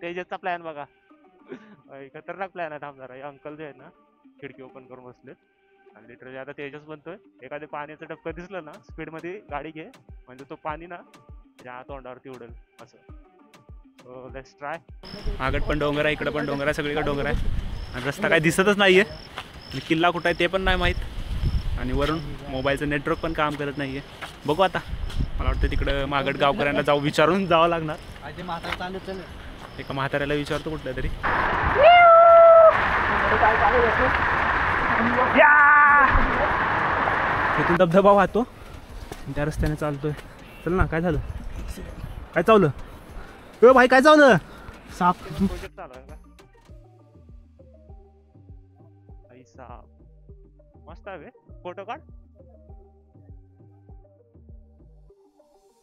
तेजसचा plan बघा. खतरनाक plan आहे. थांब जरा, हे अंकल जे आहे ना खिडकी ओपन करून बसलेत आणि लिटरली आता तेजस म्हणतोय एखादे पाण्याचं टपकं दिसलं ना स्पीड मध्ये गाडी घे, म्हणजे तो पाणी ना त्या तोंडावरती उडेल असं. Let's try. मागत पण डोंगर आहे, इकडे पण डोंगर आहे, सगळीकडे डोंगर आहे आणि रस्ता काय दिसतच नाहीये. किल्ला कुठं आहे ते पण नाही माहीत आणि वरून मोबाईलचं नेटवर्क पण काम करत नाहीये. बघू आता, मला वाटतं तिकडं मागट गावकऱ्यांना विचारून जावं लागणार. एका म्हाताऱ्याला विचारतो कुठल्या तरी. तिथून धबधबा वाहतो, त्या रस्त्याने चालतोय. चल ना, काय झालं, काय चावलं भाई, काय चावलं? साप. प्रोजेक्ट चालू आहे का? साप मस्त आहे. फोटो काढ.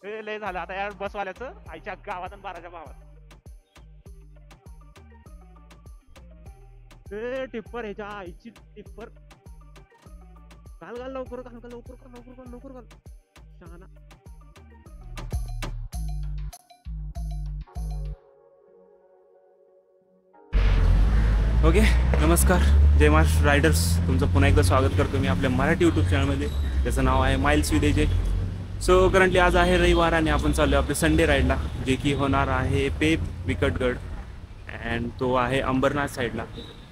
लय झालं आता यार बसवाल्याचं आईच्या गावात आणि बाराच्या भावात. टिप्पर, ह्याच्या आईची टिप्पर. घाल घाल लवकर, घाल घाल लवकर, लवकर लवकर घाल. शहाणा. ओके, नमस्कार, जय महाराष्ट्र रायडर्स. तुमचं पुन्हा एकदा स्वागत करतो मी आपल्या मराठी यूट्यूब चॅनलमध्ये, त्याचं नाव आहे miles with AJ. So currently आज आहे रविवार आणि आपण चाललो आपले संडे राईडला, जे की होणार आहे पेप विकटगड अँड तो आहे अंबरनाथ साईडला.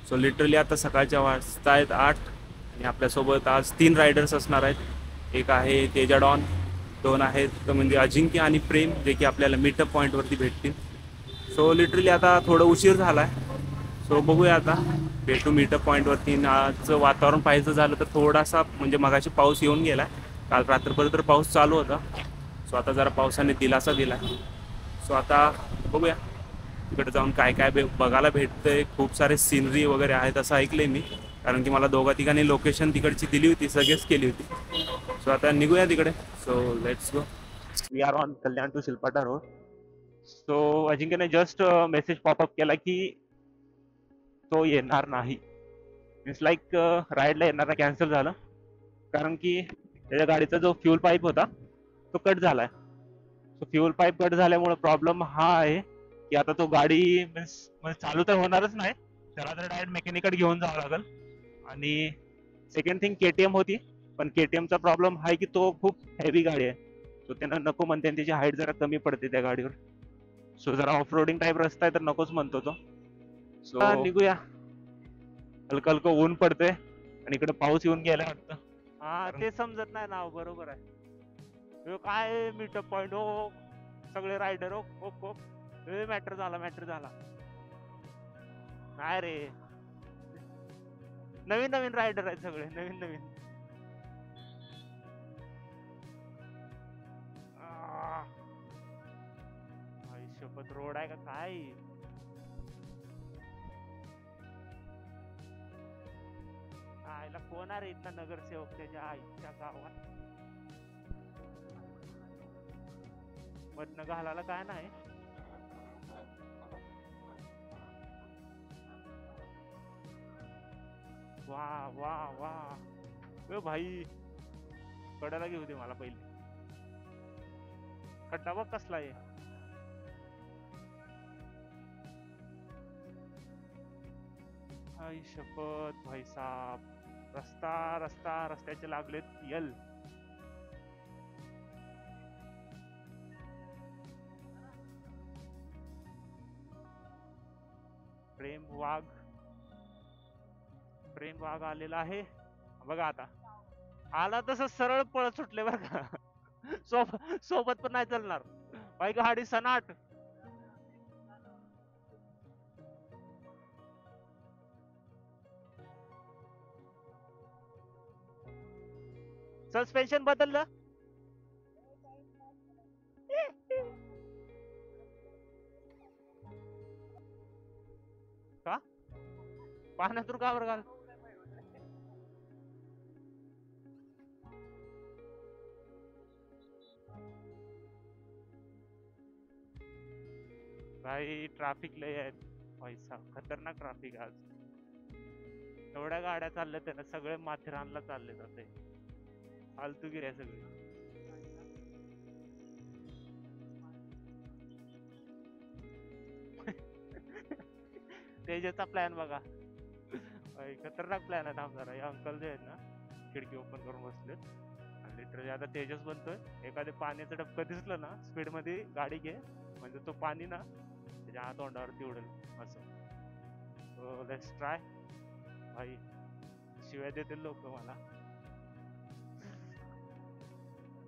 सो लिटरली आता सकाळच्या वाजता आहेत 8 आणि आपल्यासोबत आज 3 रायडर्स असणार आहेत. एक आहे तेजा डॉन, 2 आहेत म्हणजे अजिंक्य आणि प्रेम, जे की आपल्याला मीटअप पॉईंटवरती भेटतील. सो लिटरली आता थोडं उशीर झाला आहे. सो बघूया आता, भेटू मीटअप पॉईंटवरती. आजचं वातावरण पाहायचं झालं तर थोडासा म्हणजे मगाशी पाऊस येऊन गेला, काल रात्रभर तर पाऊस चालू होता. सो आता जरा पावसाने दिलासा दिला. सो आता बघूया तिकडे जाऊन काय काय बघायला भेटतंय. खूप सारे सीनरी वगैरे आहेत असं ऐकलंय मी, कारण की मला 2-3 लोकेशन तिकडची दिली होती, सजेस्ट केली होती. सो आता निघूया तिकडे. So let's go. We are on Kalyan to Shilphata road. So अजिंक्यने जस्ट मेसेज पॉपअप केला की तो येणार नाही. इट्स लाईक राईडला येणार कॅन्सल झालं, कारण की त्याच्या गाडीचा जो फ्यूल पाईप होता तो कट झालाय. सो फ्यूल पाईप कट झाल्यामुळे प्रॉब्लेम हा आहे की आता तो गाडी मीन्स चालू तर होणारच नाही, त्याला तर डायरेक्ट मेकॅनिकल घेऊन जावं लागेल. आणि सेकंड थिंग केटीएम होती, पण केटीएमचा प्रॉब्लेम हा आहे की तो खूप हेवी गाडी आहे. सो त्यांना नको म्हणते, त्याची हाईट जरा कमी पडते त्या गाडीवर. सो जरा ऑफ रोडिंग टाईप रस्ता आहे तर नकोच म्हणतो तो. सो निघूया. हलकं हलकं ऊन पडते आणि इकडे पाऊस येऊन गेला वाटतं. हा ते समजत नाही ना. बरोबर आहे. काय मीटअप पॉइंट हो, सगळे रायडर हो. हो मॅटर झाला नाही रे, नवीन नवीन रायडर आहेत सगळे, नवीन नवीन. शपथ, रोड आहे का काय? आईला कोण आहे इथला नगरसेवक त्याच्या आईच्या गावात? मधनं घालायला काय नाही. वा वा वा भाई, कडाला घेऊ दे मला पहिले. खड्डा बघ कसला आहे. आई शपथ भाई साहब. रस्त्याचे लागलेत यल. प्रेम वाघ आलेला आहे बघा. आता आला तसं सरळ पळत सुटले बरं का. सोबत पण नाही चालणार बाई, गाडी सनाट. सस्पेन्शन बदललं का? पाण्यातून का बरं घाल? भाई ट्रॅफिक लय आहे पैसा, खतरनाक ट्रॅफिक आज. एवढ्या गाड्या चालल्या त्यानं, सगळे माथेरानला चालले जाते. फालतूगिरी आहे सगळी. तेजाचा प्लॅन बघा. खतरनाक प्लॅन आहे. थांब जरा, हे अंकल जे आहेत ना खिडकी ओपन करून बसलेत आणि लिटरली आता तेजस बनतोय. एखादे पाण्याचं डबकं दिसलं ना स्पीड मध्ये गाडी घे, म्हणजे तो पाणी ना त्याच्या तोंडावरती उडेल असं. Let's try. भाई शिवाय देतील लोक मला.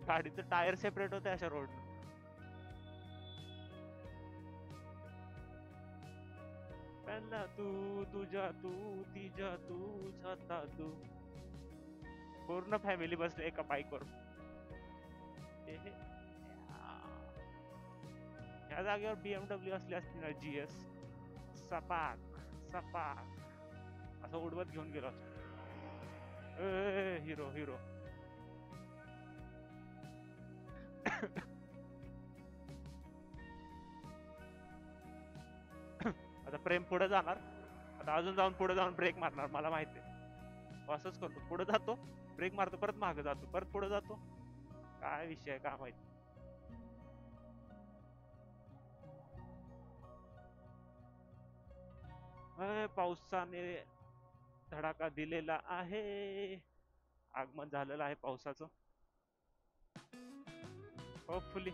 गाडीचं टायर सेपरेट होते अशा रोड. पहिला तू, तुझ्या तू, तिच्या तू, जाता तू. पूर्ण फॅमिली बसले एका बाईकवर. या जागेवर BMW असली असती ना GS, सपाक सपाक असं उडवत घेऊन गेलो. Hero hero. आता प्रेम पुढे जाणार. आता अजून जाऊन पुढे जाऊन ब्रेक मारणार. मला माहिती आहे असंच करतो. पुढे जातो, ब्रेक मारतो, परत मागे जातो, परत पुढे जातो. काय विषय काय माहिती. पावसाने धडाका दिलेला आहे. आगमन झालेलं आहे पावसाचं. होपफुली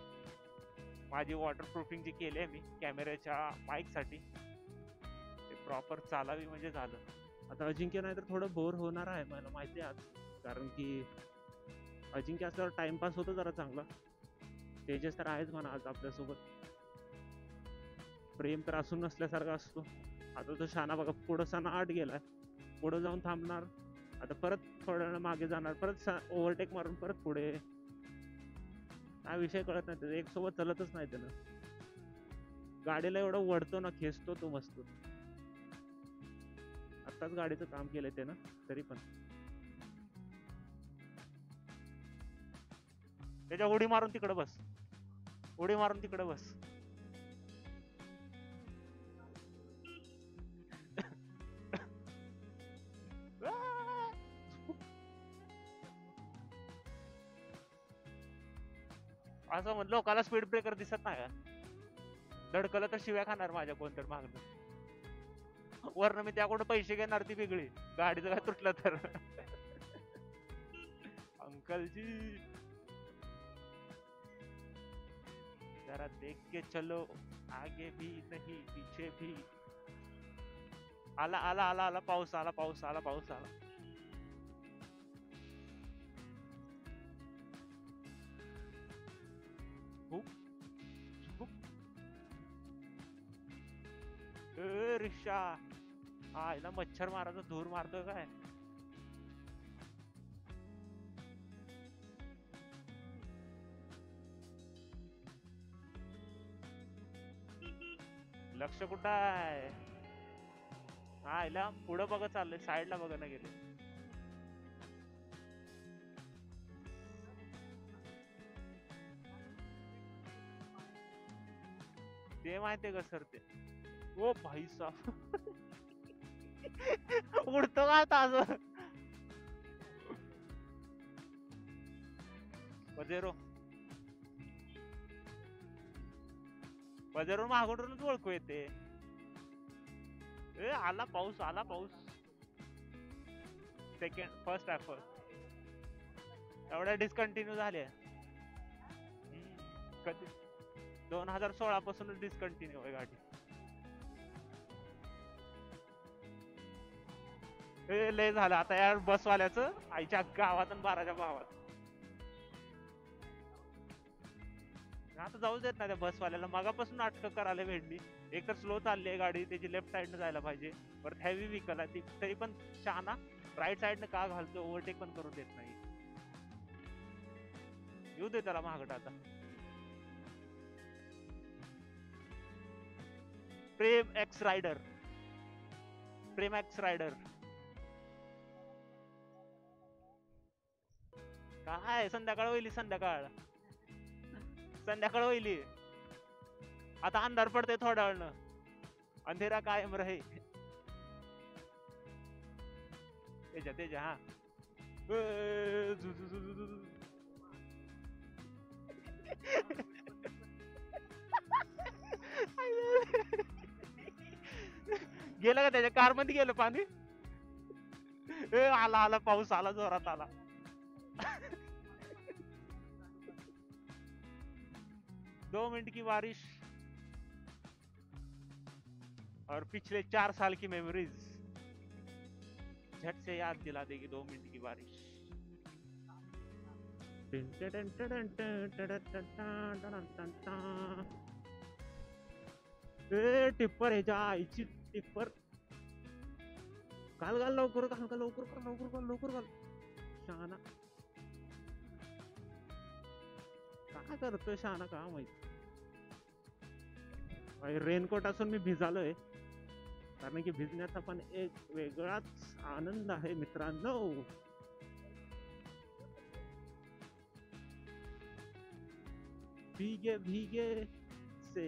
माझी वॉटरप्रूफिंग जी केली आहे मी कॅमेऱ्याच्या माईक साठी ते प्रॉपर चालावी म्हणजे झालं. आता अजिंक्य नाही तर थोडं बोर होणार आहे मला माहिती आहे आज, कारण की अजिंक्य असल्यावर टाइमपास होतो जरा चांगला. तेजस तर आहेच म्हणा आज आपल्यासोबत. प्रेम तर असून नसल्यासारखा असतो. आता तो शाना बघा पुढं सणा आठ गेलाय, पुढे जाऊन थांबणार. आता परत थोड्या वेळ मागे जाणार, परत ओव्हरटेक मारून परत पुढे. हा विषय कळत नाही. एक सोबत चलतच नाही त्यानं. गाडीला एवढं वडतो ना, खेचतो तो मस्त. आत्ताच गाडीचं काम केलंय त्यानं तरी पण. त्याच्या उडी मारून तिकडे बस, उडी मारून तिकडे बस. असं म्हणलं लोकाला स्पीड ब्रेकर दिसत नाही का? धडकलं तर शिव्या खाणार माझ्या कोणतरी मागणं. वरनं मी त्याकडून पैसे घेणार ती वेगळी. गाडीचं काय तुटलं तर. अंकलजी जरा देख के चलो, आगे भी नहीं पीछे भी. आला आला आला आला पाऊस आला, पाऊस आला, पाऊस आला. रिक्षा हा याला मच्छर मारायचा धूर मारतो काय. लक्ष कुठं आहे? हा याला पुढं बघत चाललंय, साईडला बघ ना गेले. ते माहितीये का सर ते. ओ भाई साहब. उडतो का आता असं. पजेरो पजेरो मागूनच ओळखू येते. ए आला पाऊस, आला पाऊस. सेकंड फर्स्ट आहे फर्स्ट. एवढ्या डिस्कंटिन्यू झाल्या कधी. 2016 पासून डिस्कंटिन्यू आहे गाडी. लय झालं आता यार बसवाल्याचं आईच्या गावात आणि बाराच्या भावात. आता जाऊ देत ना त्या बसवाल्याला. मगापासून नाटकं करायला भेटली. एक तर स्लो चालली आहे गाडी, त्याची लेफ्ट साईडनं जायला पाहिजे. परत हेवी व्हीकल आहे ती, तरी पण शहाणा राईट साईडनं का घालतो, ओव्हरटेक पण करू देत नाही. येऊ दे त्याला महागडा आता. प्रेम एक्स रायडर, प्रेम एक्स रायडर. काय संध्याकाळ होईल, संध्याकाळ संध्याकाळ होईल. आता अंधार पडते थोड्या वेळनं. अंधेरा कायम रहे. तेजा तेजा हा. गेलं का त्याच्या कार मध्ये गेलं पाणी. ए आला आला पाऊस आला जोरात आला. दो मिनट की बारिश और पिछले 4 साल की मेमोरीज झट से याद दिला देगी 2 मिनट की बारिश. ए टिप्पर ह्याच्या आईची टिप्पर. घाल घाल लवकर घाल घाल लवकर कर लवकर घाल लवकर घाल. शहाणा काय करतोय शहाणा का माहित. रेनकोट असून मी भिजालोय कारण की भिजण्याचा पण एक वेगळाच आनंद आहे मित्रांनो. भीगे भीगे से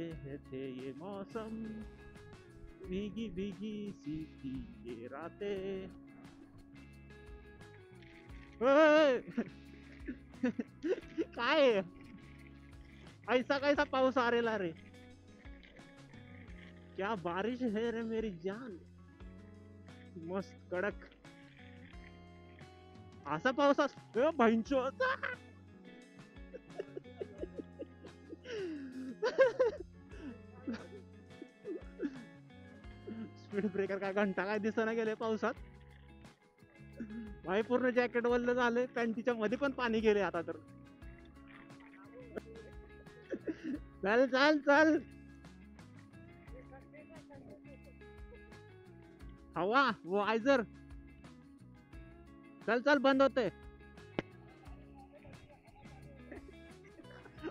थे ये मौसम, भीगी भीगी सी थी ये रातें. काय ऐसा कैसा पाऊस आरेला रे. क्या बारिश है रे मेरी जान. मस्त कडक असा पाऊस असतो भाईंचो. स्पीड ब्रेकर काय घंटा काय दिसना गेले पावसात. भाई पूर्ण जॅकेट वल्ल झाले, पॅन्टीच्या मध्ये पण पाणी गेले आता तर. चल चल चल हवा वायझर. चल चल बंद होते.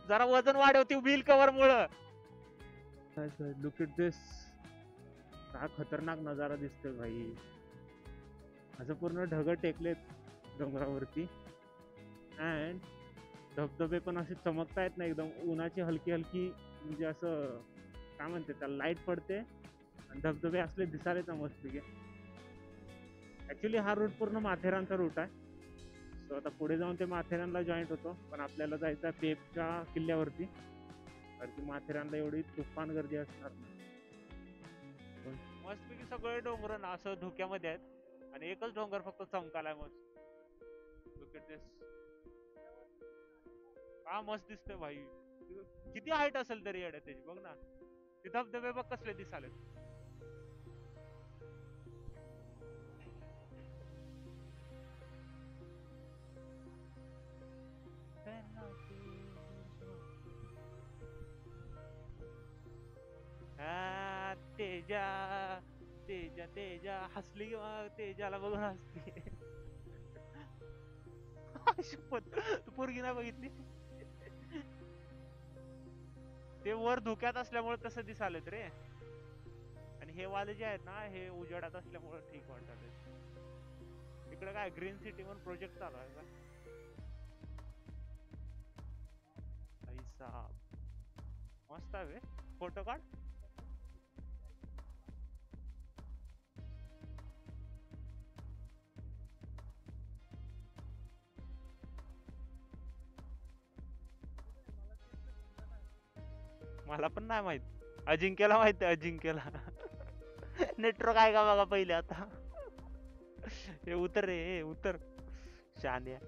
जरा वजन वाढवते व्हील कव्हर मुळे. Look at this. काय खतरनाक नजारा दिसतोय भाई. असं पूर्ण ढग टेकलेत डोंगरावरती अँड धबधबे पण असे चमकतायत ना एकदम. उन्हाची हलकी हलकी म्हणजे असं काय म्हणते त्याला लाईट पडते आणि धबधबे असले दिसायला तर मस्तपैकी. ऍक्च्युली हा रूट पूर्ण माथेरानचा रूट आहे. सो आता पुढे जाऊन ते माथेरानला जॉईंट होतो, पण आपल्याला जायचं आहे पेबच्या किल्ल्यावरती कारण की माथेरानला एवढी तुफान गर्दी असणार नाही. मस्तपैकी सगळे डोंगर ना असं धुक्यामध्ये आहेत आणि एकच डोंगर फक्त चमकालाय मस्त. Look at this. हा मस्त दिसतोय भाई. किती हाईट असेल तरी येड्या त्याची बघ ना. ते धबधबे बघ कसले दिसाले. तेजा तेजा तेजा हसली तेजाला बघून हसली. तू पोरगी नाही बघितली. ते वर धुक्यात असल्यामुळे तसं दिसालेत रे आणि हे वाले जे आहेत ना हे उजेडात असल्यामुळे ठीक वाटतात. इकडे काय ग्रीन सिटी म्हणून प्रोजेक्ट चालू आहे का. मस्त आहे. फोटो काढ. मला पण नाही माहित. अजिंक्यला माहित आहे. अजिंक्यला नेटवर्क आहे का बघा पहिले आता. हे उतर रे उतर Shanya.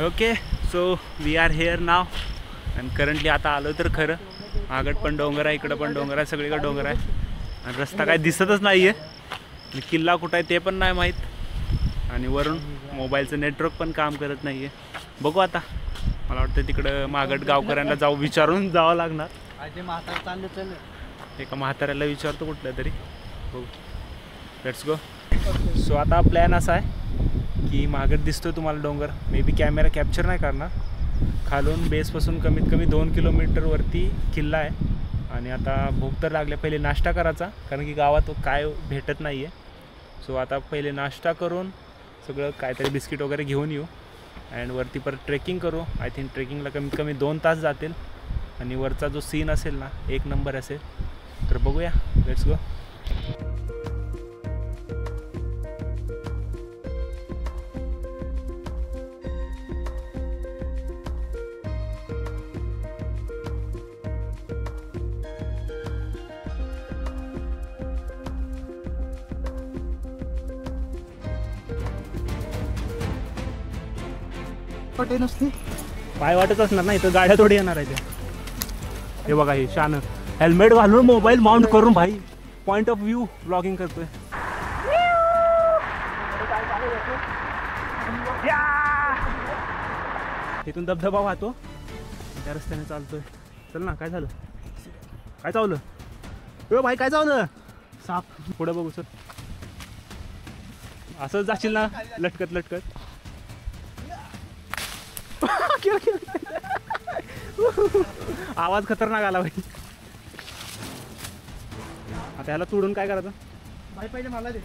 Okay so we are here now आणि करंटली आता आलो तर खरं. मागत पण डोंगर आहे, इकडं पण डोंगर आहे, सगळीकडे डोंगर आहे आणि रस्ता काय दिसतच नाही आहे. किल्ला कुठं आहे ते पण नाही माहीत आणि वरून मोबाईलचं नेटवर्क पण काम करत नाही आहे. बघू आता. मला वाटतं तिकडं मागट गावकऱ्यांना जाऊ विचारून जावं लागणार. एका म्हाताऱ्याला विचारतो कुठलं तरी. बघू. Let's go. सो आता प्लॅन असा आहे की मागत दिसतो तुम्हाला डोंगर. मे बी कॅमेरा कॅप्चर नाही करणार. खालून बेसपासून कमीत कमी 2 किलोमीटरवरती किल्ला आहे आणि आता भूक तर लागल्या. पहिले नाश्ता करायचा कारण की गावात काय भेटत नाही आहे. सो आता पहिले नाश्ता करून सगळं काहीतरी बिस्किट वगैरे घेऊन येऊ अँड वरती परत ट्रेकिंग करू. आय थिंक ट्रेकिंगला कमीत कमी 2 तास जातील आणि वरचा जो सीन असेल ना एक नंबर असेल. तर बघूया. Let's go. पटे नसते. पाय वाटत असणार ना, इथं गाड्या थोडी येणार आहे त्या. हे बघा हे शान हेल्मेट घालून मोबाईल माउंट करून भाई पॉइंट ऑफ व्ह्यू ब्लॉगिंग करतोय. इथून धबधबा वाहतो, त्या रस्त्याने चालतोय. चल ना, काय झालं, काय चावलं ए भाई, काय चावलं? साप. पुढे बघू सर, असंच जाशील ना लटकत लटकत. आवाज खतरनाक आला भाई. आता ह्याला तोडून काय करायचं? भाई पहिले मला दे.